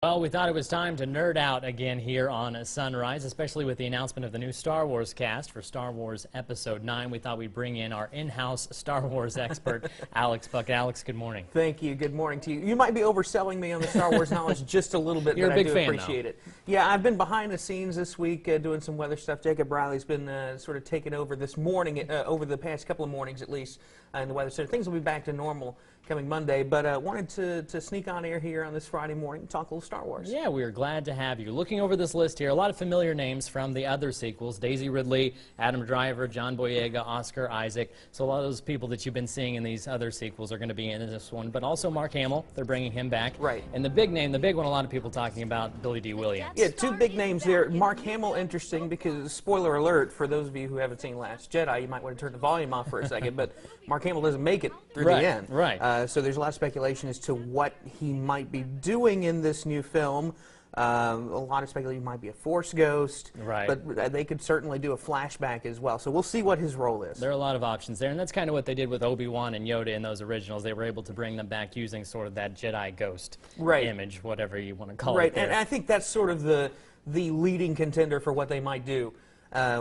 Well, we thought it was time to nerd out again here on Sunrise, especially with the announcement of the new Star Wars cast for Star Wars Episode 9. We thought we'd bring in our in-house Star Wars expert, Alex Buck. Alex, good morning. Thank you. Good morning to you. You might be overselling me on the Star Wars knowledge just a little bit, You're but a big I do fan, appreciate it. Yeah, I've been behind the scenes this week doing some weather stuff. Jacob Riley's been sort of taking over this morning, over the past couple of mornings at least, in the weather center. Things will be back to normal coming Monday, but wanted to sneak on air here on this Friday morning and talk a little Star Wars. Yeah, we are glad to have you. Looking over this list here, a lot of familiar names from the other sequels: Daisy Ridley, Adam Driver, John Boyega, Oscar Isaac. So a lot of those people that you've been seeing in these other sequels are going to be in this one, but also Mark Hamill. They're bringing him back. Right. And the big name, the big one a lot of people talking about, Billy Dee Williams. Yeah, two big names there. Mark Hamill, interesting because, spoiler alert, for those of you who haven't seen Last Jedi, you might want to turn the volume off for a second, but Mark Hamill doesn't make it through the end. Right. So there's a lot of speculation as to what he might be doing in this new film. A lot of speculation he might be a Force ghost, right? But they could certainly do a flashback as well. So we'll see what his role is. There are a lot of options there, and that's kind of what they did with Obi-Wan and Yoda in those originals. They were able to bring them back using sort of that Jedi ghost image, whatever you want to call it. Right, and I think that's sort of the leading contender for what they might do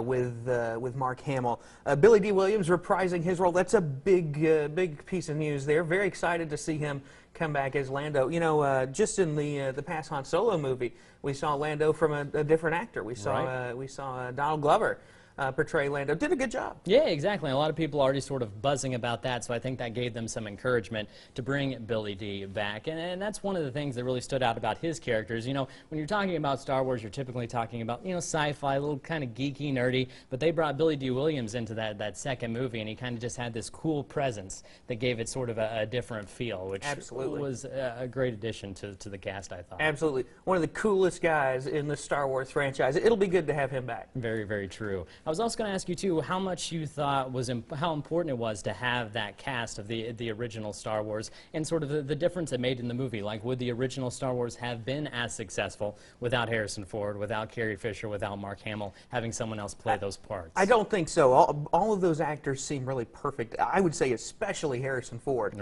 with Mark Hamill. Billy Dee Williams reprising his role. That's a big piece of news there. Very excited to see him come back as Lando. You know, just in the past Han Solo movie, we saw Lando from a different actor. We saw Donald Glover portray Lando. Did a good job. Yeah, exactly. A lot of people are already sort of buzzing about that, so I think that gave them some encouragement to bring Billy Dee back. And that's one of the things that really stood out about his characters. You know, when you're talking about Star Wars, you're typically talking about, you know, sci-fi, a little kind of geeky, nerdy, but they brought Billy Dee Williams into that second movie, and he kind of just had this cool presence that gave it sort of a different feel, which was a great addition to the cast, I thought. Absolutely. One of the coolest guys in the Star Wars franchise. It'll be good to have him back. Very, very true. I was also going to ask you, too, how much you thought was, how important it was to have that cast of the original Star Wars and sort of the difference it made in the movie. Like, would the original Star Wars have been as successful without Harrison Ford, without Carrie Fisher, without Mark Hamill, having someone else play those parts? I don't think so. All of those actors seem really perfect. I would say especially Harrison Ford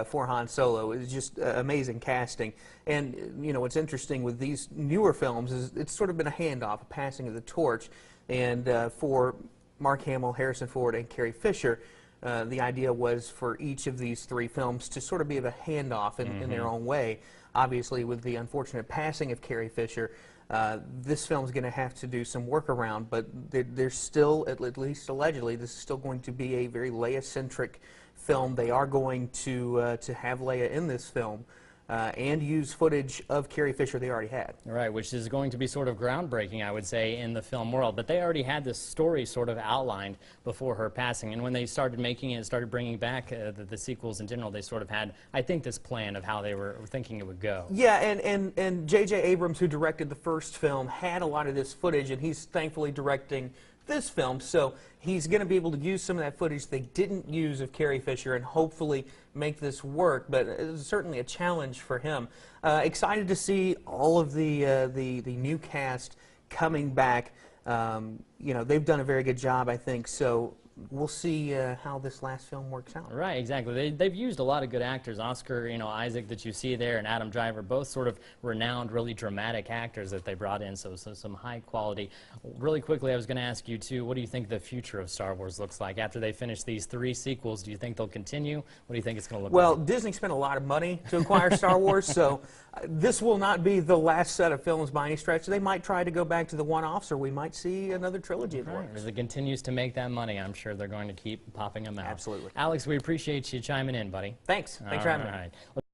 for Han Solo. It's just amazing casting. And, you know, what's interesting with these newer films is it's sort of been a handoff, a passing of the torch. And for Mark Hamill, Harrison Ford, and Carrie Fisher, the idea was for each of these three films to sort of be a handoff in their own way. Obviously, with the unfortunate passing of Carrie Fisher, this film's going to have to do some workaround, but there's still, at least allegedly, this is still going to be a very Leia-centric film. They are going to have Leia in this film. And use footage of Carrie Fisher they already had. Right, which is going to be sort of groundbreaking, I would say, in the film world. But they already had this story sort of outlined before her passing. And when they started making it, started bringing back the sequels in general, they sort of had, I think, this plan of how they were thinking it would go. Yeah, and J.J. Abrams, who directed the first film, had a lot of this footage, and he's thankfully directing this film, so he's going to be able to use some of that footage they didn't use of Carrie Fisher and hopefully make this work, but it's certainly a challenge for him. Excited to see all of the new cast coming back. You know, they've done a very good job, I think, so we'll see how this last film works out. Right, exactly. They've used a lot of good actors. Oscar, you know, Isaac that you see there, and Adam Driver, both sort of renowned, really dramatic actors that they brought in, so some high quality. Really quickly, I was going to ask you, too, what do you think the future of Star Wars looks like? After they finish these three sequels, do you think they'll continue? What do you think it's going to look like? Well, Disney spent a lot of money to acquire Star Wars, so this will not be the last set of films by any stretch. They might try to go back to the one-offs, or we might see another trilogy of works. As it continues to make that money, I'm sure they're going to keep popping them out. Absolutely. Alex, we appreciate you chiming in, buddy. Thanks. Thanks for having me.